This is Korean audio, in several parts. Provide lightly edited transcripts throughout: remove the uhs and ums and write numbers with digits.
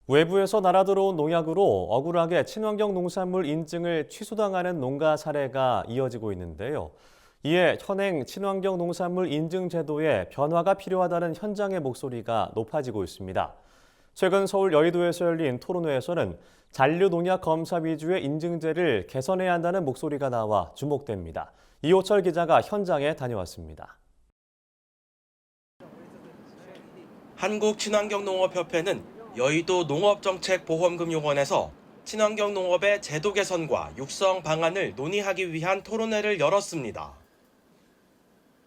외부에서 날아들어온 농약으로 억울하게 친환경 농산물 인증을 취소당하는 농가 사례가 이어지고 있는데요. 이에 현행 친환경 농산물 인증 제도에 변화가 필요하다는 현장의 목소리가 높아지고 있습니다. 최근 서울 여의도에서 열린 토론회에서는 잔류 농약 검사 위주의 인증제를 개선해야 한다는 목소리가 나와 주목됩니다. 이호철 기자가 현장에 다녀왔습니다. 한국친환경농업협회는 여의도 농업정책보험금융원에서 친환경 농업의 제도 개선과 육성 방안을 논의하기 위한 토론회를 열었습니다.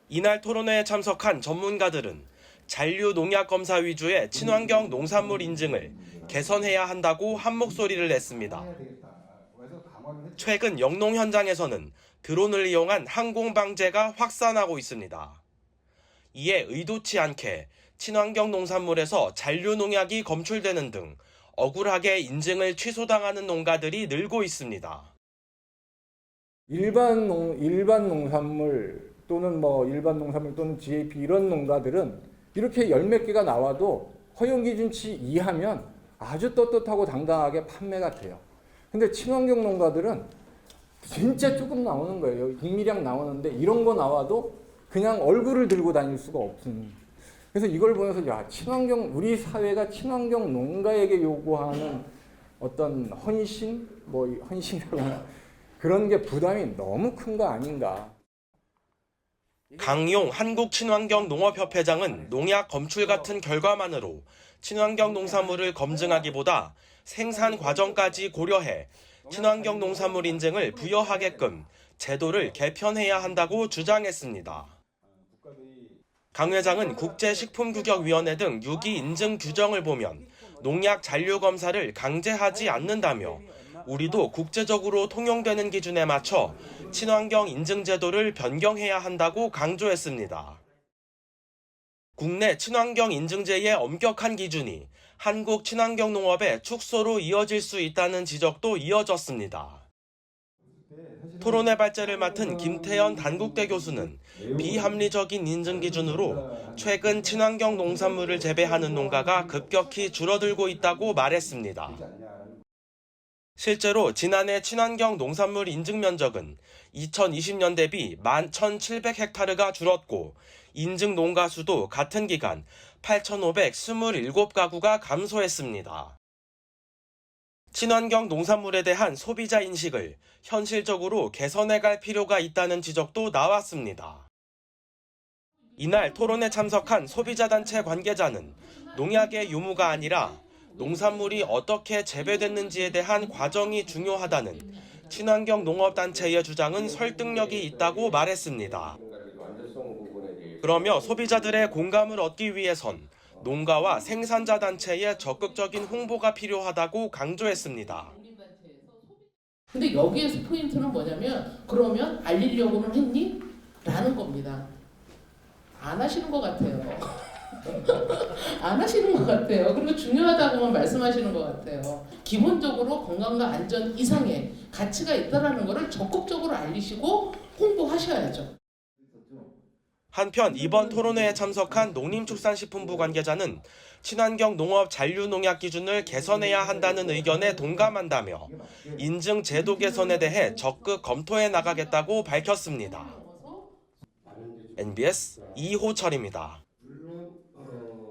이날 토론회에 참석한 전문가들은 잔류 농약 검사 위주의 친환경 농산물 인증을 개선해야 한다고 한 목소리를 냈습니다. 최근 영농 현장에서는 드론을 이용한 항공 방제가 확산하고 있습니다. 이에 의도치 않게 친환경 농산물에서 잔류 농약이 검출되는 등 억울하게 인증을 취소당하는 농가들이 늘고 있습니다. 일반 농산물 또는 GAP 이런 농가들은 이렇게 열 몇 개가 나와도 허용 기준치 이하면 아주 떳떳하고 당당하게 판매가 돼요. 근데 친환경 농가들은 진짜 조금 나오는 거예요. 국미량 나오는데 이런 거 나와도 그냥 얼굴을 들고 다닐 수가 없습니다. 그래서 이걸 보면서 우리 사회가 친환경 농가에게 요구하는 어떤 헌신이라고 하나 그런 게 부담이 너무 큰 거 아닌가. 강용 한국친환경농업협회장은 농약 검출 같은 결과만으로 친환경 농산물을 검증하기보다 생산 과정까지 고려해 친환경 농산물 인증을 부여하게끔 제도를 개편해야 한다고 주장했습니다. 강 회장은 국제식품규격위원회 등 유기 인증 규정을 보면 농약 잔류 검사를 강제하지 않는다며 우리도 국제적으로 통용되는 기준에 맞춰 친환경 인증 제도를 변경해야 한다고 강조했습니다. 국내 친환경 인증제의 엄격한 기준이 한국 친환경 농업의 축소로 이어질 수 있다는 지적도 이어졌습니다. 토론회 발제를 맡은 김태현 단국대 교수는 비합리적인 인증 기준으로 최근 친환경 농산물을 재배하는 농가가 급격히 줄어들고 있다고 말했습니다. 실제로 지난해 친환경 농산물 인증 면적은 2020년 대비 11,700헥타르가 줄었고 인증 농가 수도 같은 기간 8,527가구가 감소했습니다. 친환경 농산물에 대한 소비자 인식을 현실적으로 개선해갈 필요가 있다는 지적도 나왔습니다. 이날 토론에 참석한 소비자단체 관계자는 농약의 유무가 아니라 농산물이 어떻게 재배됐는지에 대한 과정이 중요하다는 친환경 농업단체의 주장은 설득력이 있다고 말했습니다. 그러며 소비자들의 공감을 얻기 위해선 농가와 생산자 단체의 적극적인 홍보가 필요하다고 강조했습니다. 근데 여기에서 포인트는 뭐냐면 그러면 알리려고는 했니? 라는 겁니다. 안 하시는 것 같아요. 안 하시는 것 같아요. 그리고 중요하다고만 말씀하시는 것 같아요. 기본적으로 건강과 안전 이상의 가치가 있다는 것을 적극적으로 알리시고 홍보하셔야죠. 한편 이번 토론회에 참석한 농림축산식품부 관계자는 친환경 농업 잔류 농약 기준을 개선해야 한다는 의견에 동감한다며 인증 제도 개선에 대해 적극 검토해 나가겠다고 밝혔습니다. NBS 이호철입니다.